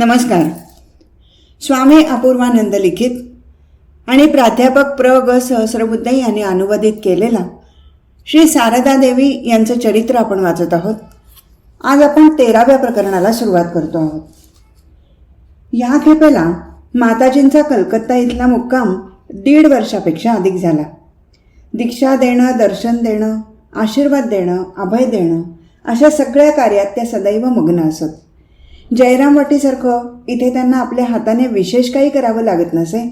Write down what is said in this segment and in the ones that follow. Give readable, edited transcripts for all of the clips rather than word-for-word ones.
नमस्कार. स्वामी अपूर्वानंद लिखित आणि प्राध्यापक प्र ग सहस्रबुद्धे यांनी अनुवादित केलेला श्री शारदा देवी यांचं चरित्र आपण वाचत आहोत. आज आपण 13व्या प्रकरणाला सुरुवात करतो आहोत. या खेपेला माताजींचा कलकत्ता इथला मुक्काम 1.5 वर्षापेक्षा अधिक झाला. दीक्षा देणं, दर्शन देणं, आशीर्वाद देणं, अभय देणं अशा सगळ्या कार्यात त्या सदैव मग्न असत. जयराम वाटीसारखं इथे त्यांना आपल्या हाताने विशेष काही करावं लागत नसे,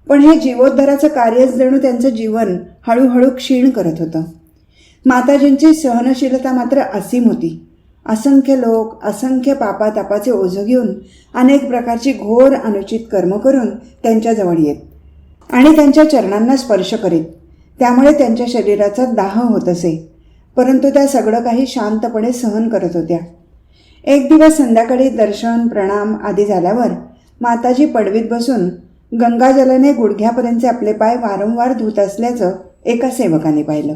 पण हे जीवोद्धाराचं कार्यच जणू त्यांचं जीवन हळूहळू क्षीण करत होतं. माताजींची सहनशीलता मात्र असीम होती. असंख्य लोक असंख्य पापातापाचे ओझं घेऊन अनेक प्रकारची घोर अनुचित कर्म करून त्यांच्याजवळ येत आणि त्यांच्या चरणांना स्पर्श करीत. त्यामुळे त्यांच्या शरीराचा दाह होत असे, परंतु त्या सगळं काही शांतपणे सहन करत होत्या. एक दिवस संध्याकाळी दर्शन प्रणाम आदी झाल्यावर माताजी पडवीत बसून गंगाजलाने गुडघ्यापर्यंतचे आपले पाय वारंवार धुत असल्याचं एका सेवकाने पाहिलं.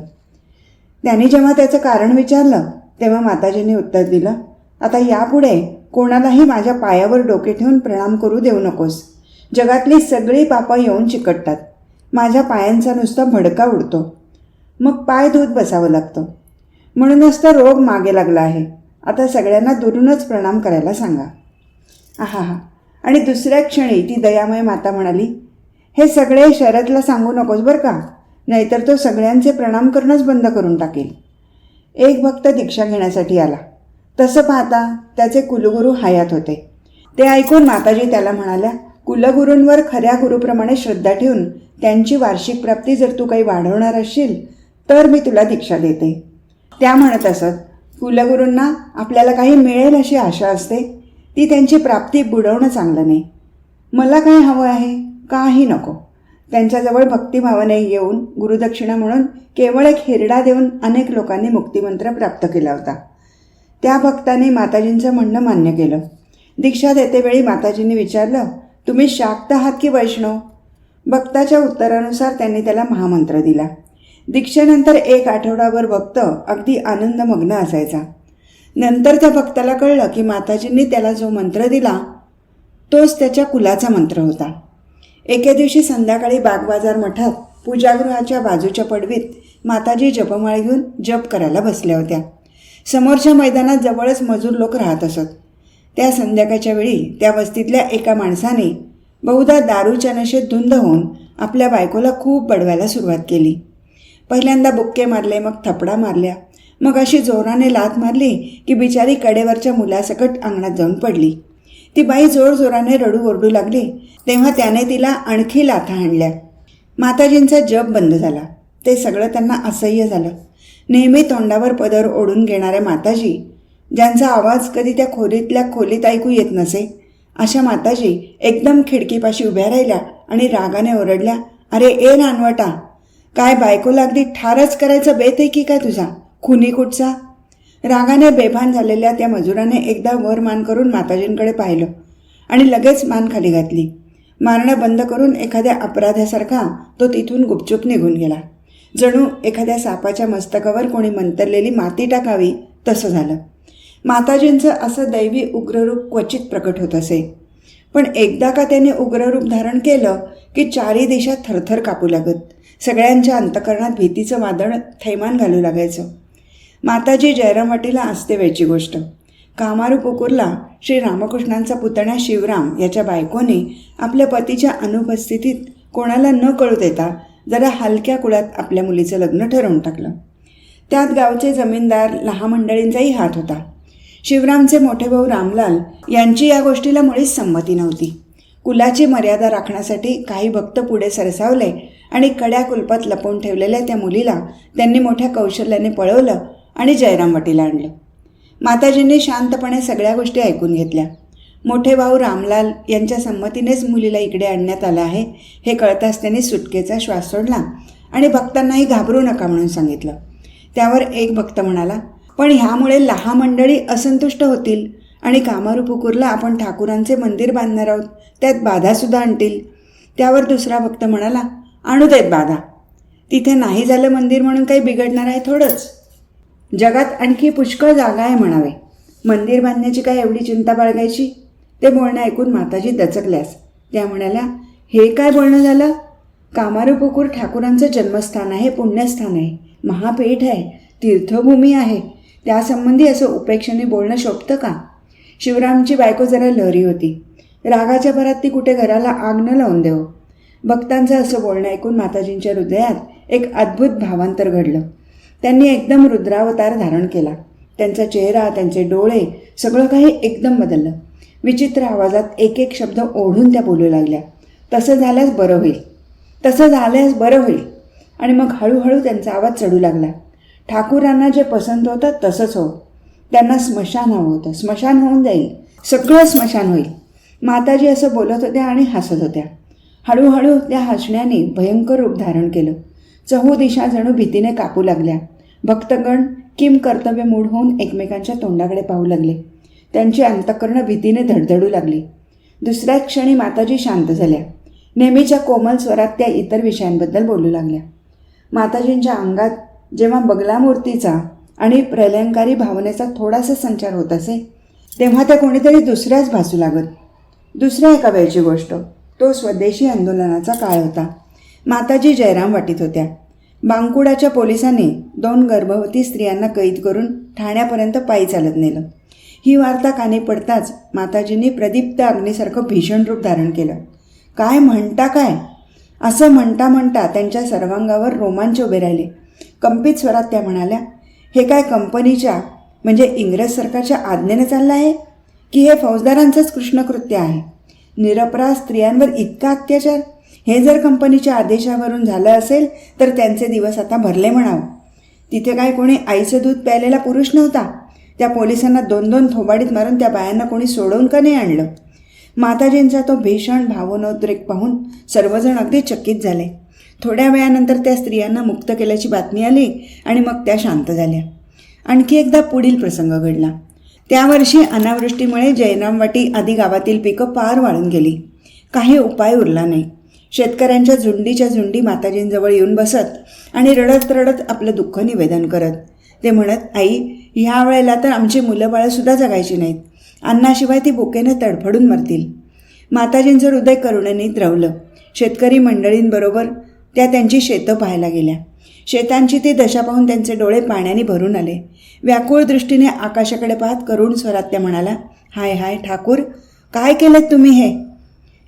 त्यांनी जेव्हा त्याचं कारण विचारलं तेव्हा माताजींनी उत्तर दिलं, आता यापुढे कोणालाही माझ्या पायावर डोके ठेवून प्रणाम करू देऊ नकोस. जगातली सगळी पापं येऊन चिकटतात. माझ्या पायांचा नुसता भडका उडतो, मग पाय धुत बसावं लागतं. म्हणूनच तर रोग मागे लागला आहे. आता सगळ्यांना दुरूनच प्रणाम करायला सांगा. आहा. आणि दुसऱ्या क्षणी ती दयामय माता म्हणाली, हे सगळे शरदला सांगू नकोस बरं का, नाहीतर तो सगळ्यांचे प्रणाम करणंच बंद करून टाकेल. एक भक्त दीक्षा घेण्यासाठी आला. तसं पाहता त्याचे कुलगुरू हयात होते. ते ऐकून माताजी त्याला म्हणाल्या, कुलगुरूंवर खऱ्या गुरुप्रमाणे श्रद्धा ठेवून त्यांची वार्षिक प्राप्ती जर तू काही वाढवणार असशील तर मी तुला दीक्षा देते. त्या म्हणत असत, कुलगुरूंना आपल्याला काही मिळेल अशी आशा असते, ती त्यांची प्राप्ती बुडवणं चांगलं नाही. मला काही हवं आहे, काही नको. त्यांच्याजवळ भक्तिभावाने येऊन गुरुदक्षिणा म्हणून केवळ एक हिरडा देऊन अनेक लोकांनी मुक्तिमंत्र प्राप्त केला होता. त्या भक्ताने माताजींचं म्हणणं मान्य केलं. दीक्षा देतेवेळी माताजींनी विचारलं, तुम्ही शाक्त आहात की वैष्णव? भक्ताच्या उत्तरानुसार त्यांनी त्याला महामंत्र दिला. दीक्षेनंतर 1 आठवडाभर भक्त अगदी आनंदमग्न असायचा. नंतर त्या भक्ताला कळलं की माताजींनी त्याला जो मंत्र दिला तोच त्याच्या कुलाचा मंत्र होता. एके दिवशी संध्याकाळी बागबाजार मठात पूजागृहाच्या बाजूच्या पडवीत माताजी जपमाळ घेऊन जप करायला बसल्या होत्या. समोरच्या मैदानात जवळच मजूर लोक राहत असत. त्या संध्याकाळच्या वेळी त्या वस्तीतल्या एका माणसाने बहुधा दारूच्या नशेत धुंद होऊन आपल्या बायकोला खूप बडवायला सुरुवात केली. पहिल्यांदा बुक्के मारले, मग थपडा मारल्या, मग अशी जोराने लाथ मारली की बिचारी कडेवरच्या मुलासकट अंगणात जाऊन पडली. ती बाई जोरजोराने रडू ओरडू लागली. तेव्हा त्याने तिला आणखी लाथा हाणल्या. माताजींचा जप बंद झाला. ते सगळं त्यांना असह्य झालं. नेहमी तोंडावर पदर ओढून घेणाऱ्या माताजी, ज्यांचा आवाज कधी त्या खोलीतल्या खोलीत ऐकू येत नसे, अशा माताजी एकदम खिडकीपाशी उभ्या राहिल्या आणि रागाने ओरडल्या, अरे ए नानवटा, काय बायकोला अगदी ठारच करायचं बेत आहे की काय तुझा, खुनी कुठचा? रागाने बेभान झालेल्या त्या मजुराने एकदा वर मान करून माताजींकडे पाहिलं आणि लगेच मान खाली घातली. मारणं बंद करून एखाद्या अपराध्यासारखा तो तिथून गुपचूप निघून गेला. जणू एखाद्या सापाच्या मस्तकावर कोणी मंतरलेली माती टाकावी तसं झालं. माताजींचं असं दैवी उग्ररूप क्वचित प्रकट होत असे, पण एकदा का त्याने उग्ररूप धारण केलं की 4ही दिशा थरथर कापू लागत. सगळ्यांच्या अंतःकरणात भीतीचं वादळ थैमान घालू लागायचं. माताजी जयराम वाटीला असते वेळची गोष्ट. कामारू पुकूरला श्री रामकृष्णांचा पुतण्या शिवराम याच्या बायकोने आपल्या पतीच्या अनुपस्थितीत कोणाला न कळू देता जरा हलक्या कुळात आपल्या मुलीचं लग्न ठरवून टाकलं. त्यात गावचे जमीनदार लहामंडळींचाही हात होता. शिवरामचे मोठे भाऊ रामलाल यांची या गोष्टीला मुळीच संमती नव्हती. कुलाची मर्यादा राखण्यासाठी काही भक्त पुढे सरसावले आणि कड्या कुलपात लपवून ठेवलेल्या त्या मुलीला त्यांनी मोठ्या कौशल्याने पळवलं आणि जयराम वाटीला आणलं. माताजींनी शांतपणे सगळ्या गोष्टी ऐकून घेतल्या. मोठे भाऊ रामलाल यांच्या संमतीनेच मुलीला इकडे आणण्यात आलं आहे हे कळताच त्यांनी सुटकेचा श्वास सोडला आणि भक्तांनाही घाबरू नका म्हणून सांगितलं. त्यावर एक भक्त म्हणाला, पण ह्यामुळे लहान मंडळी असंतुष्ट होतील आणि कामारू पुकूरला आपण ठाकूरांचे मंदिर बांधणार आहोत, त्यात बाधासुद्धा आणतील. त्यावर दुसरा भक्त म्हणाला, आणू देत बाधा, तिथे नाही झालं मंदिर म्हणून काही बिघडणार आहे थोडंच. जगात आणखी पुष्कळ जागा आहे म्हणावे, मंदिर बांधण्याची काय एवढी चिंता बाळगायची. ते बोलणं ऐकून माताजी दचकल्यास. त्या म्हणाल्या, हे काय बोलणं झालं? कामारूपुकूर ठाकूरांचं जन्मस्थान आहे, पुण्यस्थान आहे, महापीठ आहे, तीर्थभूमी आहे. त्यासंबंधी असं उपेक्षेने बोलणं शोभतं का? शिवरामची बायको जरा लहरी होती. रागाच्या भरात ती कुठे घराला आग न लावून देव. भक्तांचं असं बोलणं ऐकून माताजींच्या हृदयात एक अद्भुत भावांतर घडलं. त्यांनी एकदम रुद्रावतार धारण केला. त्यांचा चेहरा, त्यांचे डोळे, सगळं काही एकदम बदललं. विचित्र आवाजात एक एक शब्द ओढून त्या बोलू लागल्या. तसं झाल्यास बरं होईल, तसं झाल्यास बरं होईल. आणि मग हळूहळू त्यांचा आवाज चढू लागला. ठाकूरांना जे पसंत होतं तसंच हो. त्यांना स्मशान हवं होतं. स्मशान होऊन जाईल, सगळं स्मशान होईल. माताजी असं बोलत होत्या आणि हसत होत्या. हळूहळू त्या हसण्याने भयंकर रूप धारण केलं. चहू दिशा जणू भीतीने कापू लागल्या. भक्तगण किम कर्तव्य मूढ होऊन एकमेकांच्या तोंडाकडे पाहू लागले. त्यांची अंतःकरणं भीतीने धडधडू लागली. दुसऱ्याच क्षणी माताजी शांत झाल्या. नेहमीच्या कोमल स्वरात त्या इतर विषयांबद्दल बोलू लागल्या. माताजींच्या अंगात जेव्हा बगलामूर्तीचा आणि प्रलयंकारी भावनेचा थोडासा संचार होत असे, तेव्हा त्या कोणीतरी दुसऱ्याच भासू लागत. दुसऱ्या एका वेळची गोष्ट. तो स्वदेशी आंदोलनाचा काळ होता. माताजी जयराम वाटीत होत्या. बांकुडाच्या पोलिसांनी 2 गर्भवती स्त्रियांना कैद करून ठाण्यापर्यंत पायी चालत नेलं. ही वार्ता कानी पडताच माताजींनी प्रदीप्त अग्नीसारखं भीषण रूप धारण केलं. काय म्हणता काय? असं म्हणता म्हणता त्यांच्या सर्वांगावर रोमांच उभे राहिले. कंपित स्वरात त्या म्हणाल्या, हे काय कंपनीच्या म्हणजे इंग्रज सरकारच्या आज्ञेने चाललं आहे की हे फौजदारांचंच कृष्णकृत्य आहे? निरपराध स्त्रियांवर इतका अत्याचार? हे जर कंपनीच्या आदेशावरून झालं असेल तर त्यांचे दिवस आता भरले म्हणावं. तिथे काय कोणी आईचं दूध प्यायलेला पुरुष नव्हता? त्या पोलिसांना 2-2 थोबाडीत मारून त्या बायांना कोणी सोडवून का नाही आणलं? माताजींचा तो भीषण भावनोद्रेक पाहून सर्वजण अगदी चकित झाले. थोड्या वेळानंतर त्या स्त्रियांना मुक्त केल्याची बातमी आली आणि मग त्या शांत झाल्या. आणखी एकदा पुढील प्रसंग घडला. त्या वर्षी अनावृष्टीमुळे जयरामवाटी आदी गावातील पिकं पार वाळून गेली. काही उपाय उरला नाही. शेतकऱ्यांच्या झुंडीच्या झुंडी माताजींजवळ येऊन बसत आणि रडत रडत आपलं दुःख निवेदन करत. ते म्हणत, आई, ह्या वेळेला तर आमची मुलं बाळंसुद्धा जगायची नाहीत. अन्नाशिवाय ती भुकेने तडफडून मरतील. माताजींचं हृदय करुणेने द्रवलं. शेतकरी मंडळींबरोबर त्या त्यांची शेतं पाहायला गेल्या. शेतांची ती दशा पाहून त्यांचे डोळे पाण्याने भरून आले. व्याकुळ दृष्टीने आकाशाकडे पाहत करुण स्वरात त्या म्हणाला, हाय हाय ठाकूर, काय केलेत तुम्ही हे?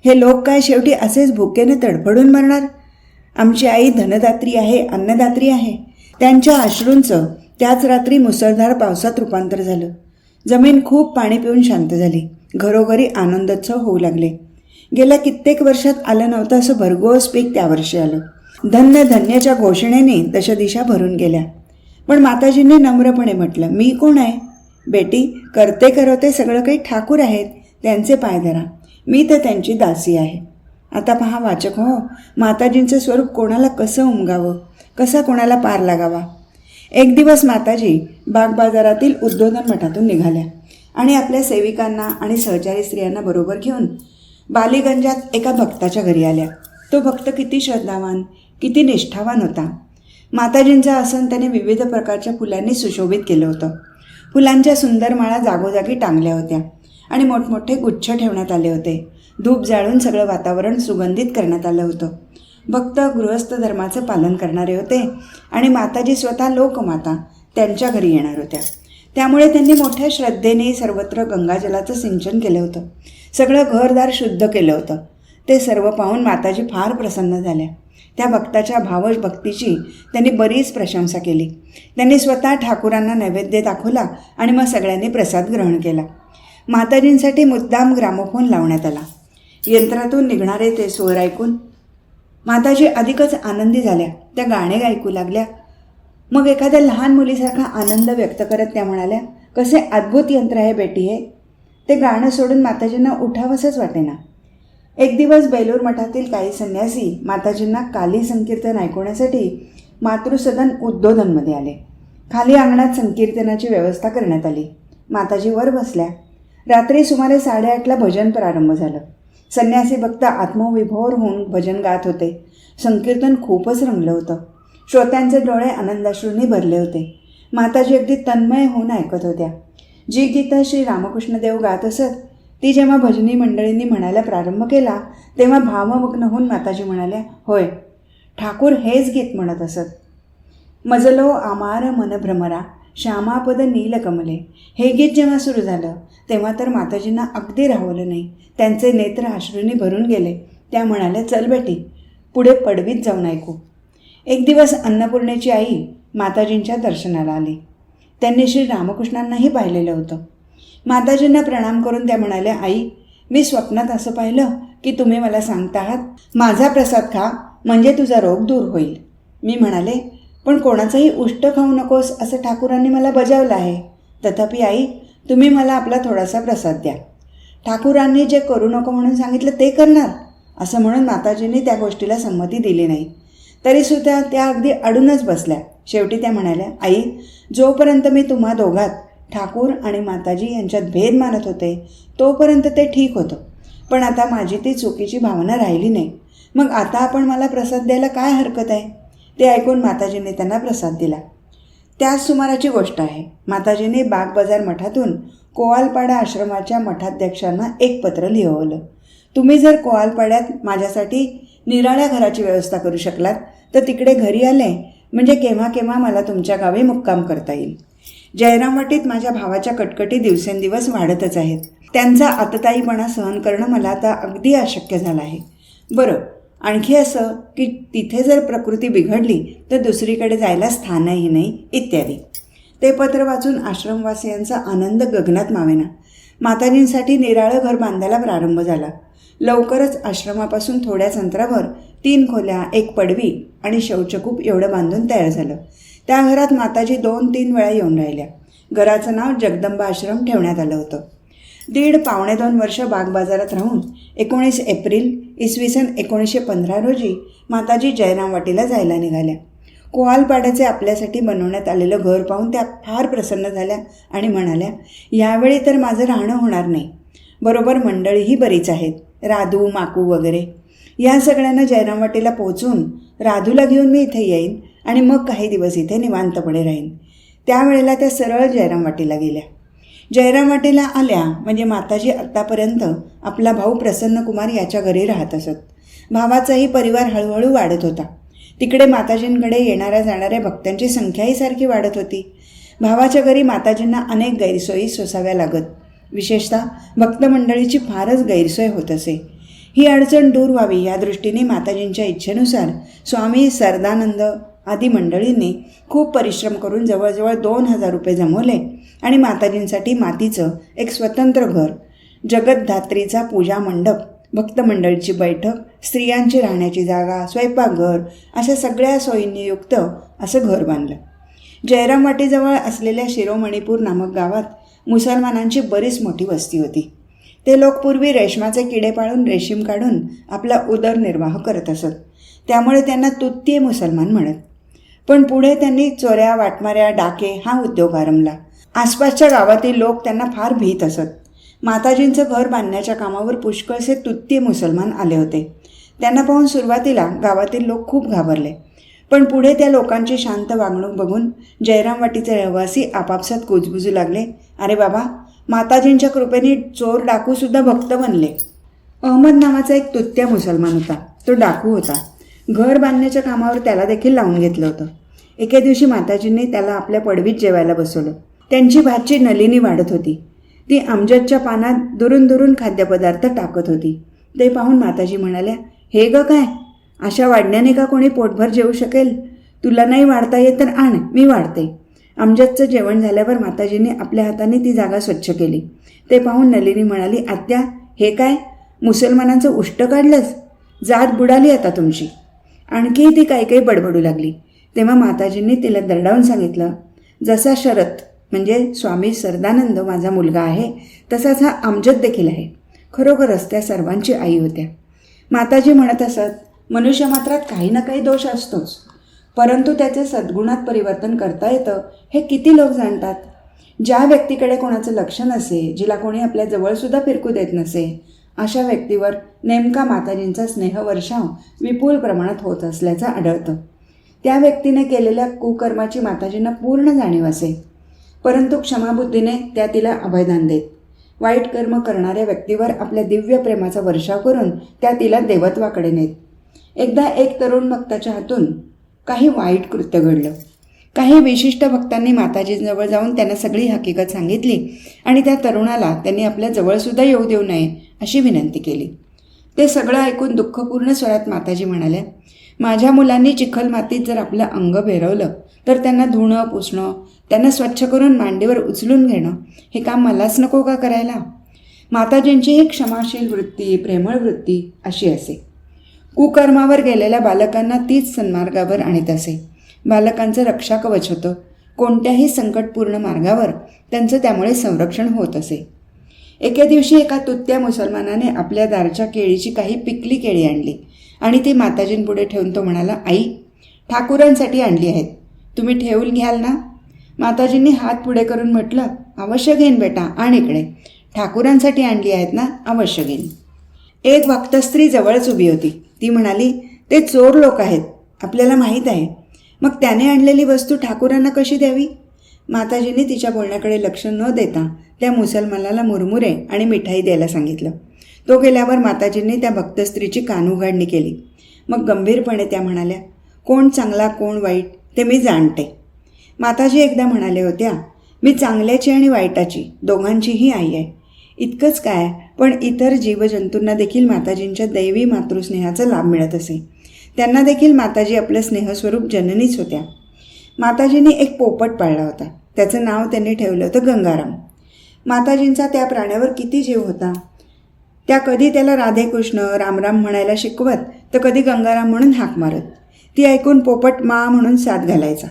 हे लोक काय शेवटी असेच भुकेने तडफडून मरणार? आमची आई धनदात्री आहे, अन्नदात्री आहे. त्यांच्या अश्रूंचं त्याच रात्री मुसळधार पावसात रूपांतर झालं. जमीन खूप पाणी पिऊन शांत झाली. घरोघरी आनंदोत्सव होऊ लागले. गेल्या कित्येक वर्षात आलं नव्हतं असं भरघोस पीक त्यावर्षी आलं. धन्य धन्यच्या घोषणेने दशदिशा भरून गेल्या. पण माताजींनी नम्रपणे म्हटलं, मी कोण आहे? बेटी, करते करवते सगळं काही ठाकूर आहेत, त्यांचे पाय धरा. मी तर त्यांची दासी आहे. आता पहा वाचक हो, माताजींचं स्वरूप कोणाला कसं उमगावं, कसा कोणाला पार लागावा. एक दिवस माताजी बागबाजारातील उद्बोधन मठातून निघाल्या आणि आपल्या सेविकांना आणि सहचारी स्त्रियांना बरोबर घेऊन बालीगंजात एका भक्ताच्या घरी आल्या. तो भक्त किती श्रद्धावान, किती निष्ठावान होता. माताजींचं आसन त्याने विविध प्रकारच्या फुलांनी सुशोभित केलं होतं. फुलांच्या सुंदर माळा जागोजागी टांगल्या होत्या आणि मोठमोठे गुच्छ ठेवण्यात आले होते. धूप जाळून सगळं वातावरण सुगंधित करण्यात आलं होतं. भक्त गृहस्थ धर्माचं पालन करणारे होते आणि माताजी स्वतः लोकमाता त्यांच्या घरी येणार होत्या. त्यामुळे त्यांनी मोठ्या श्रद्धेने सर्वत्र गंगाजलाचं सिंचन केलं होतं. सगळं घरदार शुद्ध केलं होतं. ते सर्व पाहून माताजी फार प्रसन्न झाल्या. त्या भक्ताच्या भावभक्तीची त्यांनी बरीच प्रशंसा केली. त्यांनी स्वतः ठाकूरांना नैवेद्य दाखवला आणि मग सगळ्यांनी प्रसाद ग्रहण केला. माताजींसाठी मुद्दाम ग्रामोफोन लावण्यात आला. यंत्रातून निघणारे ते स्वर ऐकून माताजी अधिकच आनंदी झाल्या. त्या गाणे ऐकू लागल्या. मग एखाद्या लहान मुलीसारखा आनंद व्यक्त करत त्या म्हणाल्या, कसे अद्भुत यंत्र आहे बेटी हे. ते गाणं सोडून माताजींना उठावंसंच वाटेना. एक दिवस बेलूर मठातील काही संन्यासी माताजींना काली संकीर्तन ऐकवण्यासाठी मातृसदन उद्बोधनमध्ये आले. खाली अंगणात संकीर्तनाची व्यवस्था करण्यात आली. माताजी वर बसल्या. रात्री सुमारे 8:30ला भजन प्रारंभ झालं. संन्यासी भक्त आत्मविभोर होऊन भजन गात होते. संकीर्तन खूपच रंगलं होतं. श्रोत्यांचे डोळे आनंदाश्रूंनी भरले होते. माताजी अगदी तन्मय होऊन ऐकत होत्या. जी गीतं श्री रामकृष्ण देव गात असत ती जेव्हा भजनी मंडळींनी म्हणायला प्रारंभ केला तेव्हा भावमग्न होऊन माताजी म्हणाल्या, होय, ठाकूर हेच गीत म्हणत असत. मजलो आमार मन भ्रमरा श्यामापद नीलकमले. हे गीत जेव्हा सुरू झालं तेव्हा तर माताजींना अगदी राहवलं नाही. त्यांचे नेत्र अश्रूंनी भरून गेले. त्या म्हणाल्या, चल बेटी, पुढे पडवीत जाऊन ऐकू. एक दिवस अन्नपूर्णेची आई माताजींच्या दर्शनाला आली. त्यांनी श्री रामकृष्णांनाही पाहिलेलं होतं. माताजींना प्रणाम करून त्या म्हणाल्या, आई, मी स्वप्नात असं पाहिलं की तुम्ही मला सांगता आहात, माझा प्रसाद खा म्हणजे तुझा रोग दूर होईल. मी म्हणाले, पण कोणाचंही उष्ट खाऊ नकोस असं ठाकूरांनी मला बजावलं आहे. तथापि आई, तुम्ही मला आपला थोडासा प्रसाद द्या. ठाकूरांनी जे करू नको म्हणून सांगितलं ते करणार असं म्हणून माताजींनी त्या गोष्टीला संमती दिली नाही. तरीसुद्धा त्या अगदी अडूनच बसल्या. शेवटी त्या म्हणाल्या, आई, जोपर्यंत मी तुम्हा दोघात ठाकूर आणि माताजी यांच्यात भेद मानत होते तोपर्यंत ते ठीक होतं. पण आता माझी ती चुकीची भावना राहिली नाही. मग आता आपण मला प्रसाद द्यायला काय हरकत आहे? ते ऐकून माताजींनी त्यांना प्रसाद दिला. त्याच सुमाराची गोष्ट आहे. माताजींनी बागबाजार मठातून कोवालपाडा आश्रमाच्या मठाध्यक्षांना एक पत्र लिहवलं. तुम्ही जर कोवालपाड्यात माझ्यासाठी निराळ्या घराची व्यवस्था करू शकलात तर तिकडे घरी आले म्हणजे केव्हा केव्हा मला तुमच्या गावी मुक्काम करता येईल. जयरामवाटीत माझ्या भावाच्या कटकटी दिवसेंदिवस वाढतच आहेत. त्यांचा आतताईपणा सहन करणं मला आता अगदी अशक्य झालं आहे. बरं, आणखी असं की तिथे जर प्रकृती बिघडली तर दुसरीकडे जायला स्थानही नाही इत्यादी. ते पत्र वाचून आश्रमवासियांचा आनंद गगनात मावेना. माताजींसाठी निराळं घर बांधायला प्रारंभ झाला. लवकरच आश्रमापासून थोड्याच अंतरावर 3 खोल्या, 1 पडवी आणि शौचकूप एवढं बांधून तयार झालं. त्या घरात माताजी 2-3 वेळा येऊन राहिल्या. घराचं नाव जगदंबा आश्रम ठेवण्यात आलं होतं. 1.5-2 वर्ष बागबाजारात राहून 19 एप्रिल इसवी सन 1915 रोजी माताजी जयरामवाटीला जायला निघाल्या. कोवालपाड्याचे आपल्यासाठी बनवण्यात आलेलं घर पाहून त्या फार प्रसन्न झाल्या आणि म्हणाल्या, यावेळी तर माझं राहणं होणार नाही. बरोबर मंडळीही बरीच आहेत, राधू, माकू वगैरे. या सगळ्यांना जयरामवाटीला पोहोचून राधूला घेऊन मी इथे येईन आणि मग काही दिवस इथे निवांतपणे राहीन. त्यावेळेला त्या सरळ जयरामवाटीला गेल्या. जयरामवाटीला आल्या म्हणजे माताजी आत्तापर्यंत आपला भाऊ प्रसन्नकुमार याच्या घरी राहत असत. भावाचाही परिवार हळूहळू वाढत होता. तिकडे माताजींकडे येणाऱ्या जाणाऱ्या भक्तांची संख्याही सारखी वाढत होती. भावाच्या घरी माताजींना अनेक गैरसोयी सोसाव्या लागत. विशेषतः भक्तमंडळीची फारच गैरसोय होत असे. ही अडचण दूर व्हावी या दृष्टीने माताजींच्या इच्छेनुसार स्वामी सरदानंद आदी मंडळींनी खूप परिश्रम करून जवळजवळ 2,000 रुपये जमवले आणि माताजींसाठी मातीचं एक स्वतंत्र घर, जगद्धात्रीचा पूजा मंडप, भक्तमंडळीची बैठक, स्त्रियांची राहण्याची जागा, स्वयंपाकघर अशा सगळ्या सोयींनी युक्त असं घर बांधलं. जयरामवाटीजवळ असलेल्या शिरोमणीपूर नामक गावात मुसलमानांची बरीच मोठी वस्ती होती. ते लोक पूर्वी रेशमाचे किडे पाळून रेशीम काढून आपला उदरनिर्वाह करत असत. त्यामुळे त्यांना तुत्तीय मुसलमान म्हणत. पण पुढे त्यांनी चोऱ्या, वाटमाऱ्या, डाके हा उद्योग आरंभला. आसपासच्या गावातील लोक त्यांना फार भीत असत. माताजींचं घर बांधण्याच्या कामावर पुष्कळसे तुत्तीय मुसलमान आले होते. त्यांना पाहून सुरुवातीला गावातील लोक खूप घाबरले. पण पुढे त्या लोकांची शांत वागणूक बघून जयरामवाटीचे रहिवासी आपापसात कुजबुजू लागले. अरे बाबा, माताजींच्या कृपेने चोर डाकूसुद्धा भक्त बनले. अहमद नावाचा एक तुत्या मुसलमान होता. तो डाकू होता. घर बांधण्याच्या कामावर त्याला देखील लावून घेतलं होतं. एके दिवशी माताजींनी त्याला आपल्या पडवीत जेवायला बसवलं. त्यांची भाची नलिनी वाढत होती. ती अमजदच्या पानात दुरून दुरून खाद्यपदार्थ टाकत होती. ते पाहून माताजी म्हणाल्या, हे ग काय, अशा वाढण्याने का कोणी पोटभर जेवू शकेल? तुला नाही वाढता येत तर आण, मी वाढते. अमजदचं जेवण झाल्यावर माताजींनी आपल्या हाताने ती जागा स्वच्छ केली. ते पाहून नलिनी म्हणाली, आत्या, हे काय, मुसलमानांचं उष्ट काढलंस? जात बुडाली आता तुमची. आणखी ती काही बडबडू लागली. तेव्हा माताजींनी तिला दरडावून सांगितलं, जसा शरत म्हणजे स्वामी सरदानंद माझा मुलगा आहे तसाच हा अमजद देखील आहे. खरोखरच त्या सर्वांची आई होत्या. माताजी म्हणत असत, मनुष्य मात्रात काही ना काही दोष असतोच, परंतु त्याचे सद्गुणात परिवर्तन करता येतं हे किती लोक जाणतात. ज्या व्यक्तीकडे कोणाचं लक्ष नसे, जिला कोणी आपल्या जवळसुद्धा फिरकू देत नसे, अशा व्यक्तीवर नेमका माताजींचा स्नेहवर्षाव विपुल प्रमाणात होत असल्याचं आढळतं. त्या व्यक्तीने केलेल्या कुकर्माची माताजींना पूर्ण जाणीव असे, परंतु क्षमाबुद्धीने त्या तिला अभयदान देत. वाईट कर्म करणाऱ्या व्यक्तीवर आपल्या दिव्य प्रेमाचा वर्षाव करून त्या तिला देवत्वाकडे नेत. एकदा एक तरुण भक्ताच्या हातून काही वाईट कृत्य घडलं. काही विशिष्ट भक्तांनी माताजींजवळ जाऊन त्यांना सगळी हकीकत सांगितली आणि त्या तरुणाला त्यांनी आपल्या जवळसुद्धा येऊ देऊ नये अशी विनंती केली. ते सगळं ऐकून दुःखपूर्ण स्वरात माताजी म्हणाल्या, माझ्या मुलांनी चिखल मातीत जर आपलं अंग भेरवलं तर त्यांना धुणं पुसणं, त्यांना स्वच्छ करून मांडीवर उचलून घेणं हे काम मलाच नको का करायला? माताजींची ही क्षमाशील वृत्ती, प्रेमळ वृत्ती अशी असे. कुकर्मावर गेलेल्या बालकांना तीच सन्मार्गावर आणत असे. बालकांचं रक्षा कवच होतं. कोणत्याही संकटपूर्ण मार्गावर त्यांचं त्यामुळे संरक्षण होत असे. एके दिवशी एका तुत्या मुसलमानाने आपल्या दारच्या केळीची काही पिकली केळी आणली आणि ती माताजींपुढे ठेवून तो म्हणाला, आई, ठाकूरांसाठी आणली आहेत, तुम्ही ठेवून घ्याल ना? माताजींनी हात पुढे करून म्हटलं, अवश्य घेईन बेटा, आण इकडे. ठाकूरांसाठी आणली आहेत ना? अवश्य घेईन. एक भक्त स्त्री जवळच उभी होती. ती म्हणाली, ते चोर लोक आहेत, आपल्याला माहीत आहे. मग त्याने आणलेली वस्तू ठाकूरांना कशी द्यावी? माताजींनी तिच्या बोलण्याकडे लक्ष न देता त्या मुसलमानाला मुरमुरे आणि मिठाई द्यायला सांगितलं. तो गेल्यावर माताजींनी त्या भक्त स्त्रीची कानउघाडणी केली. मग गंभीरपणे त्या म्हणाल्या, कोण चांगला कोण वाईट ते मी जाणते. माताजी एकदा म्हणाल्या होत्या, मी चांगल्याची आणि वाईटाची दोघांचीही आई आहे. इतकंच काय, पण इतर जीवजंतूंना देखील माताजींच्या दैवी मातृस्नेहाचा लाभ मिळत असे. त्यांना देखील माताजी आपलं स्नेहस्वरूप जननीच होत्या. माताजींनी एक पोपट पाळला होता. त्याचं नाव त्यांनी ठेवलं होतं गंगाराम. माताजींचा त्या प्राण्यावर किती जीव होता. त्या कधी त्याला राधेकृष्ण रामराम म्हणायला शिकवत तर कधी गंगाराम म्हणून हाक मारत. ती ऐकून पोपट मा म्हणून साथ घालायचा.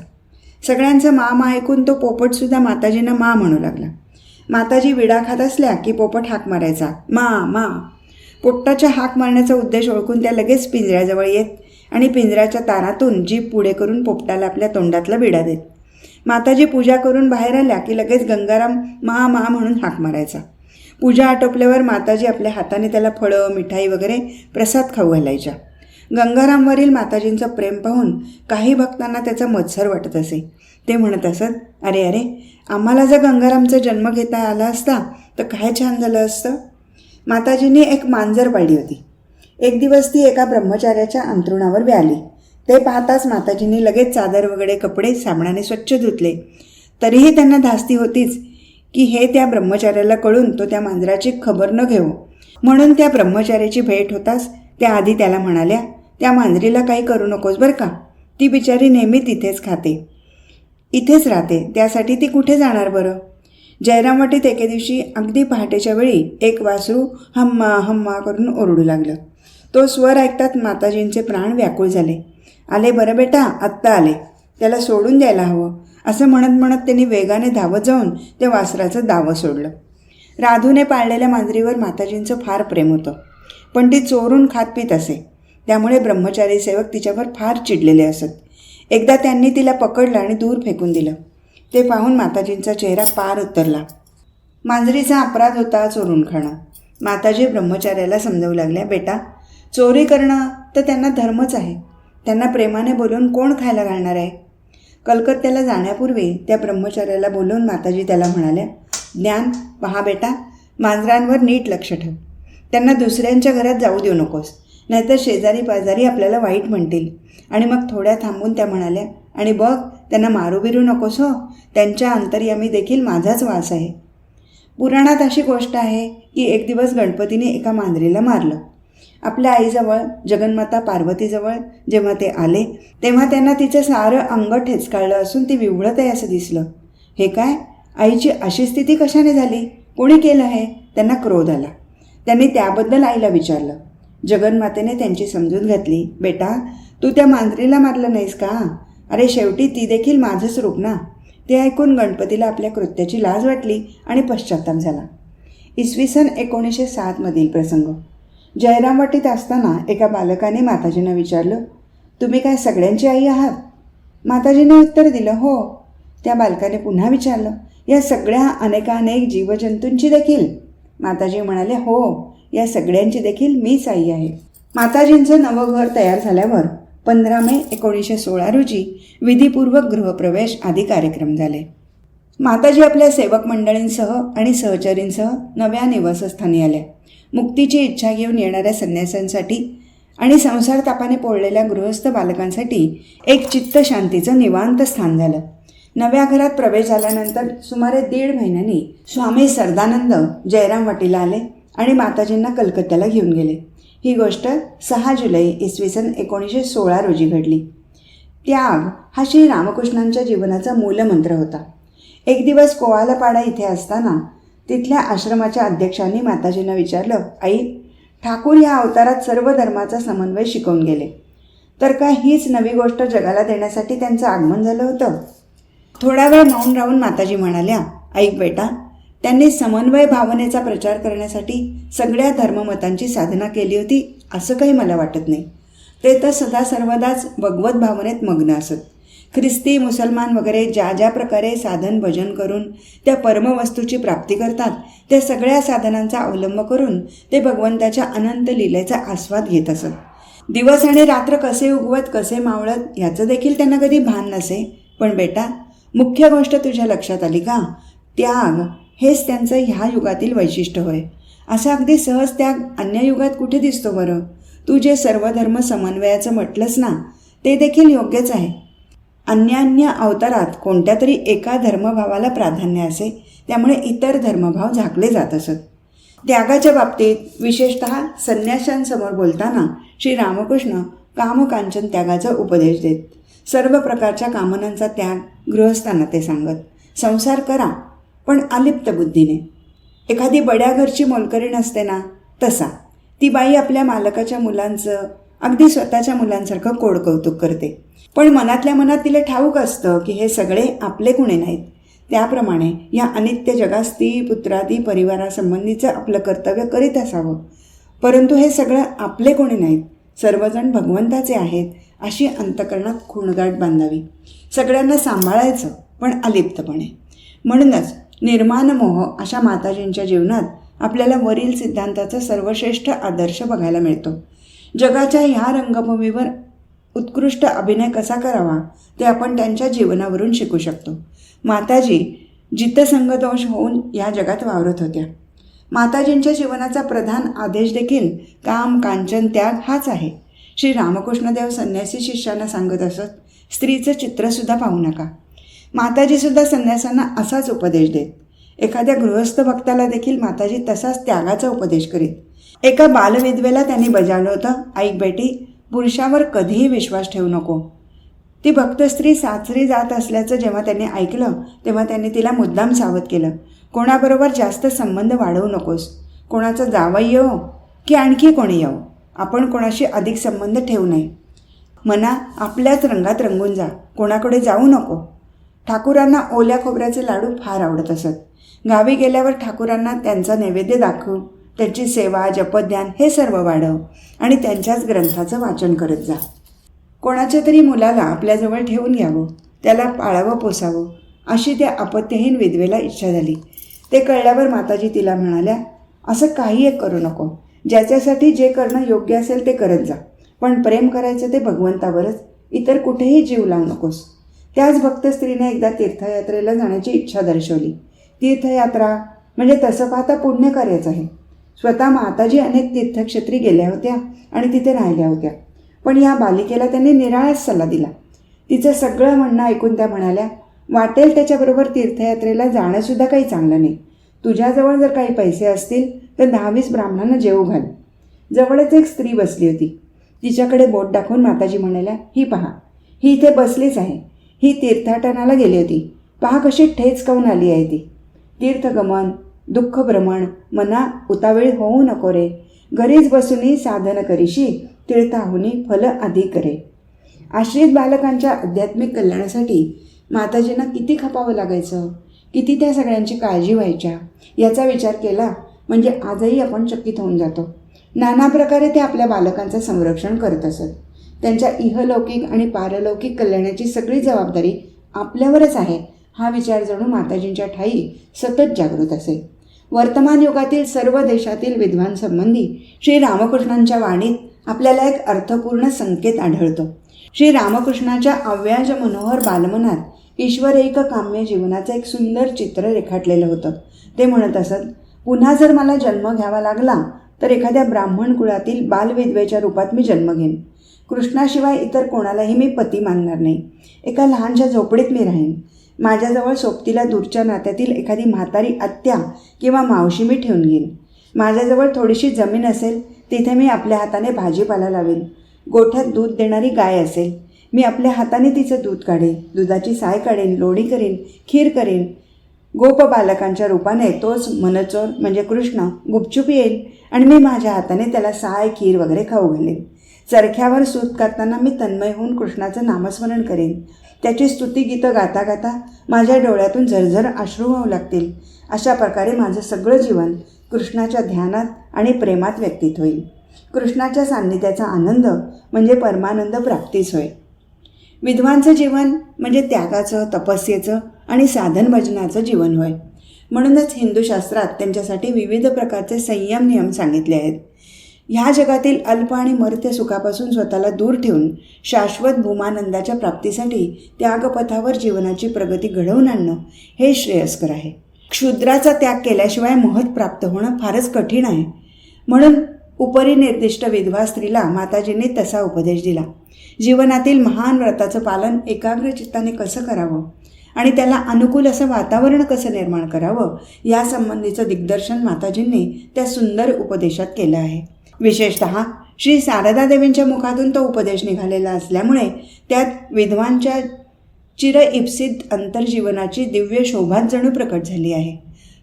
सगळ्यांचं मा ऐकून तो पोपटसुद्धा माताजींना मा म्हणू लागला. माताजी विडा खात असल्या की पोपट हाक मारायचा, मा मा. पोपटाच्या हाक मारण्याचा उद्देश ओळखून त्या लगेच पिंजऱ्याजवळ येत आणि पिंजऱ्याच्या तारातून जीभ पुढे करून पोपटाला आपल्या तोंडातला विडा देत. माताजी पूजा करून बाहेर आल्या की लगेच गंगाराम मा मा म्हणून हाक मारायचा. पूजा आटोपल्यावर माताजी आपल्या हाताने त्याला फळं, मिठाई वगैरे प्रसाद खाऊ घालायच्या. गंगारामवरील माताजींचं प्रेम पाहून काही भक्तांना त्याचा मत्सर वाटत असे. ते म्हणत असत, अरे अरे, आम्हाला जर गंगारामचा जन्म घेता आला असता तर काय छान झालं असतं. माताजींनी एक मांजर पाळली होती. एक दिवस ती एका ब्रह्मचार्याच्या अंथरुणावर व्याली. ते पाहताच माताजींनी लगेच चादर वगैरे कपडे साबणाने स्वच्छ धुतले. तरीही त्यांना धास्ती होतीच की हे त्या ब्रह्मचार्याला कळून तो त्या मांजराची खबर न घेऊ. म्हणून त्या ब्रह्मचार्याची भेट होताच त्या आधी त्याला म्हणाल्या, त्या मांजरीला काही करू नकोस बरं का, ती बिचारी नेहमी तिथेच खाते, इथेच राहते, त्यासाठी ती कुठे जाणार बरं. जयरामवाटीत एके दिवशी अगदी पहाटेच्या वेळी एक वासरू हम्मा हम्मा करून ओरडू लागलं. तो स्वर ऐकतात माताजींचे प्राण व्याकुळ झाले. आले बरं बेटा, आत्ता आले, त्याला सोडून द्यायला हवं असं म्हणत म्हणत त्यांनी वेगाने धावत जाऊन त्या वासराचं दावं सोडलं. राधूने पाळलेल्या मांजरीवर माताजींचं फार प्रेम होतं, पण ती चोरून खात पीत असे. त्यामुळे ब्रह्मचारी सेवक तिच्यावर फार चिडलेले असत. एकदा त्यांनी तिला पकडलं आणि दूर फेकून दिलं. ते पाहून माताजींचा चेहरा पार उतरला. मांजरीचा अपराध होता चोरून खाणं. माताजी ब्रह्मचार्याला समजावू लागल्या, बेटा, चोरी करणं तर त्यांना धर्मच आहे, त्यांना प्रेमाने बोलून कोण खायला घालणार आहे. कलकत्त्याला जाण्यापूर्वी त्या ब्रह्मचार्याला बोलवून माताजी त्याला म्हणाल्या, ज्ञान, पहा बेटा, मांजरांवर नीट लक्ष ठेव, त्यांना दुसऱ्यांच्या घरात जाऊ देऊ नकोस, नाहीतर शेजारी पाजारी आपल्याला वाईट म्हणतील. आणि मग थोड्या थांबून त्या म्हणाल्या, आणि बघ, त्यांना मारू बिरू नकोस हो, त्यांच्या अंतर्यामी देखील माझाच वास आहे. पुराणात अशी गोष्ट आहे की एक दिवस गणपतीने एका मांजरीला मारलं. आपल्या आईजवळ, जगन्माता पार्वतीजवळ जेव्हा ते आले तेव्हा त्यांना तिचं सारं अंग ठेचकाळलं असून ती विवळत आहे असं दिसलं. हे काय, आईची अशी स्थिती कशाने झाली, कोणी केलं हे? त्यांना क्रोध आला. त्यांनी त्याबद्दल आईला विचारलं. जगन्मातेने त्यांची समजूत घातली, बेटा, तू त्या मांजरीला मारलं नाहीस का? अरे शेवटी ती देखील माझंच रूप ना. ते ऐकून गणपतीला आपल्या कृत्याची लाज वाटली आणि पश्चाताप झाला. इसवी सन 1907 प्रसंग. जयरामवाटीत असताना एका बालकाने माताजींना विचारलं, तुम्ही काय सगळ्यांची आई आहात? माताजींनी उत्तर दिलं, हो. त्या बालकाने पुन्हा विचारलं, या सगळ्या अनेकानेक जीवजंतूंची देखील? माताजी म्हणाले, हो, या सगळ्यांची देखील मीच आई आहे. माताजींचं नवं घर तयार झाल्यावर 15 मे 1916 रोजी विधिपूर्वक गृहप्रवेश आदी कार्यक्रम झाले. माताजी आपल्या सेवक मंडळींसह आणि सहचरींसह नव्या निवासस्थानी आल्या. मुक्तीची इच्छा घेऊन येणाऱ्या संन्यासांसाठी आणि संसार तापाने पोळलेल्या गृहस्थ बालकांसाठी एक चित्त शांतीचं निवांत स्थान झालं. नव्या घरात प्रवेश झाल्यानंतर सुमारे 1.5 महिन्यांनी स्वामी सरदानंद जयराम वाटीला आले आणि माताजींना कलकत्त्याला घेऊन गेले. ही गोष्ट 6 जुलै इसवी सन 1916 रोजी घडली. त्याग हा श्री रामकृष्णांच्या जीवनाचा मूलमंत्र होता. एक दिवस कोवालपाडा इथे असताना तिथल्या आश्रमाच्या अध्यक्षांनी माताजींना विचारलं, आई, ठाकूर या अवतारात सर्व धर्माचा समन्वय शिकवून गेले, तर का हीच नवी गोष्ट जगाला देण्यासाठी त्यांचं आगमन झालं होतं? थोडा वेळ मौन राहून माताजी म्हणाल्या, ऐक बेटा, त्यांनी समन्वय भावनेचा प्रचार करण्यासाठी सगळ्या धर्ममतांची साधना केली होती असं काही मला वाटत नाही. ते तर सदा सर्वदाच भगवत भावनेत मग्न असत. ख्रिस्ती, मुसलमान वगैरे ज्या ज्या प्रकारे साधन भजन करून त्या परमवस्तूची प्राप्ती करतात, त्या सगळ्या साधनांचा अवलंब करून ते भगवंताच्या अनंत लीलेचा आस्वाद घेत असत. दिवस आणि रात्र कसे उगवत कसे मावळत याचं देखील त्यांना कधी भान नसे. पण बेटा, मुख्य गोष्ट तुझ्या लक्षात आली का? त्याग हेच त्यांचं ह्या युगातील वैशिष्ट्य होय. असा अगदी सहज त्याग अन्य युगात कुठे दिसतो बरं? तू जे सर्व धर्म समन्वयाचं म्हटलंस ना, ते देखील योग्यच आहे. अन्य अवतारात कोणत्या तरी एका धर्मभावाला प्राधान्य असे, त्यामुळे इतर धर्मभाव झाकले जात असत. त्यागाच्या बाबतीत विशेषतः संन्याशांसमोर बोलताना श्री रामकृष्ण कामकांचन त्यागाचा उपदेश देत. सर्व प्रकारच्या कामनांचा त्याग गृहस्थांना ते सांगत. संसार करा, पण अलिप्त बुद्धीने. एखादी बड्या घरची मोलकरीण असते ना, तसा ती बाई आपल्या मालकाच्या मुलांचं अगदी स्वतःच्या मुलांसारखं कोडकौतुक करते. पण मनातल्या मनात तिला ठाऊक असतं की हे सगळे आपले कुणी नाहीत. त्याप्रमाणे या अनित्य जगात स्त्री पुत्रादी परिवारासंबंधीचं आपलं कर्तव्य करीत असावं. परंतु हे सगळं आपले कोणी नाहीत, सर्वजण भगवंताचे आहेत अशी अंतकरणात खूणगाठ बांधावी. सगळ्यांना सांभाळायचं, पण अलिप्तपणे. म्हणूनच निर्माण मोह अशा माताजींच्या जीवनात आपल्याला वरील सिद्धांताचा सर्वश्रेष्ठ आदर्श बघायला मिळतो. जगाच्या ह्या रंगभूमीवर उत्कृष्ट अभिनय कसा करावा ते आपण त्यांच्या जीवनावरून शिकू शकतो. माताजी जितसंगदोष होऊन या जगात वावरत होत्या. माताजींच्या जीवनाचा प्रधान आदेश देखील काम कांचन त्याग हाच आहे. श्री रामकृष्णदेव संन्यासी शिष्यांना सांगत असत, स्त्रीचं चित्रसुद्धा पाहू नका. माताजीसुद्धा संन्यासांना असाच उपदेश देत. एखाद्या गृहस्थ भक्ताला देखील माताजी तसाच त्यागाचा उपदेश करीत. एका बालविधवेला त्यांनी बजावलं होतं, ऐक बेटी, पुरुषावर कधीही विश्वास ठेवू नको. ती भक्त स्त्री सासरी जात असल्याचं जेव्हा त्यांनी ऐकलं तेव्हा त्यांनी तिला मुद्दाम सावध केलं, कोणाबरोबर जास्त संबंध वाढवू नकोस. कोणाचा जावई येवो की आणखी कोणी येवो, आपण कोणाशी अधिक संबंध ठेवू नये. मना आपल्याच रंगात रंगून जा, कोणाकडे जाऊ नको. ठाकूरांना ओल्या खोबऱ्याचे लाडू फार आवडत असत. गावी गेल्यावर ठाकूरांना त्यांचा नैवेद्य दाखव, त्यांची सेवा जपध्यान हे सर्व वाढव आणि त्यांच्याच ग्रंथाचं वाचन करत जा. कोणाच्या तरी मुलाला आपल्याजवळ ठेवून घ्यावं, त्याला पाळावं पोसावं अशी त्या अपत्यहीन विधवेला इच्छा झाली. ते कळल्यावर माताजी तिला म्हणाल्या, असं काही एक करू नको. ज्याच्यासाठी जे करणं योग्य असेल ते करत जा, पण प्रेम करायचं ते भगवंतावरच, इतर कुठेही जीव लावू नकोस. त्याच भक्त स्त्रीने एकदा तीर्थयात्रेला जाण्याची इच्छा दर्शवली. तीर्थयात्रा म्हणजे तसं पाहता पुण्यकार्यच आहे. स्वतः माताजी अनेक तीर्थक्षेत्री गेल्या होत्या आणि तिथे राहिल्या होत्या. पण या बालिकेला त्यांनी निराळाच सल्ला दिला. तिचं सगळं म्हणणं ऐकून त्या म्हणाल्या, वाटेल त्याच्याबरोबर तीर्थयात्रेला जाणंसुद्धा काही चांगलं नाही. तुझ्याजवळ जर काही पैसे असतील तर 10-20 ब्राह्मणांना जेवू घाल. जवळच एक स्त्री बसली होती. तिच्याकडे बोट दाखवून माताजी म्हणाल्या, ही पहा, ही इथे बसलीच आहे. ही तीर्थाटनाला गेली होती. पहा कशी ठेच खाऊन आली आहे ती. तीर्थगमन दुःख भ्रमण मना उतावेळी होऊ नको रे. घरीच बसूनही साधन करीशी, तीर्थाहुनी फल अधिक करे. आश्रित बालकांच्या आध्यात्मिक कल्याणासाठी माताजींना किती खपावं लागायचं, किती त्या सगळ्यांची काळजी व्हायच्या याचा विचार केला म्हणजे आजही आपण चकित होऊन जातो. नाना प्रकारे ते आपल्या बालकांचं संरक्षण करत असत. त्यांच्या इहलौकिक आणि पारलौकिक कल्याणाची सगळी जबाबदारी आपल्यावरच आहे हा विचार जणू माताजींच्या ठायी सतत जागृत असे. वर्तमान युगातील सर्व देशातील विद्वान संबंधी श्री रामकृष्णांच्या वाणीत आपल्याला एक अर्थपूर्ण संकेत आढळतो. श्री रामकृष्णाच्या अव्याज मनोहर बालमनात ईश्वरैक काम्य जीवनाचं एक सुंदर चित्र रेखाटलेलं होतं. ते म्हणत असत, पुन्हा जर मला जन्म घ्यावा लागला तर एखाद्या ब्राह्मण कुळातील बालविधवेच्या रूपात मी जन्म घेईन. कृष्णाशिवाय इतर कोणालाही मी पती मानणार नाही. एका लहानशा झोपडीत मी राहीन. माझ्याजवळ सोबतीला दूरच्या नात्यातील एखादी म्हातारी आत्या किंवा मावशी मी ठेवून घेईन. माझ्याजवळ थोडीशी जमीन असेल, तिथे मी आपल्या हाताने भाजीपाला लावेन. गोठ्यात दूध देणारी गाय असेल, मी आपल्या हाताने तिचं दूध काढेन, दुधाची साय काढेन, लोणी करीन, खीर करीन. गोप बालकांच्या रूपाने तोच मनचोर म्हणजे कृष्ण गुपचूप येईल आणि मी माझ्या हाताने त्याला साय, खीर वगैरे खाऊ घालेन. चरख्यावर सूत करताना मी तन्मय होऊन कृष्णाचं नामस्मरण करेन. त्याची स्तुतिगीतं गाता गाता माझ्या डोळ्यातून झरझर अश्रू वाहू लागतील. अशा प्रकारे माझं सगळं जीवन कृष्णाच्या ध्यानात आणि प्रेमात व्यतीत होईल. कृष्णाच्या सान्निध्याचा आनंद म्हणजे परमानंद प्राप्तीच होय. विद्वांचं जीवन म्हणजे त्यागाचं, तपस्येचं आणि साधन भजनाचं जीवन होय. म्हणूनच हिंदू शास्त्रात त्यांच्यासाठी विविध प्रकारचे संयम नियम सांगितले आहेत. ह्या जगातील अल्प आणि मर्त्य सुखापासून स्वतःला दूर ठेवून शाश्वत भूमानंदाच्या प्राप्तीसाठी त्यागपथावर जीवनाची प्रगती घडवून आणणं हे श्रेयस्कर आहे. क्षुद्राचा त्याग केल्याशिवाय महत् प्राप्त होणं फारच कठीण आहे. म्हणून उपरिनिर्दिष्ट विधवा स्त्रीला माताजींनी तसा उपदेश दिला. जीवनातील महान व्रताचं पालन एकाग्र चित्ताने कसं करावं आणि त्याला अनुकूल असं वातावरण कसं निर्माण करावं यासंबंधीचं दिग्दर्शन माताजींनी त्या सुंदर उपदेशात केलं आहे. विशेषतः श्री शारदा देवींच्या मुखातून तो उपदेश निघालेला असल्यामुळे त्यात विधवांच्या चिरइप्सित अंतर्जीवनाची दिव्य शोभाच जणू प्रकट झाली आहे.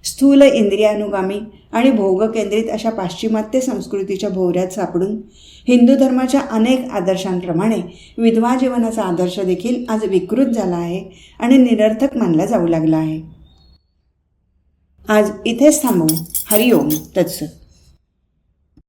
स्थूल इंद्रियानुगामी आणि भोगकेंद्रित अशा पाश्चिमात्य संस्कृतीच्या भोवऱ्यात सापडून हिंदू धर्माच्या अनेक आदर्शांप्रमाणे विधवा जीवनाचा आदर्श देखील आज विकृत झाला आहे आणि निरर्थक मानला जाऊ लागला आहे. आज इथेच थांबवू. हरिओम तत्सत.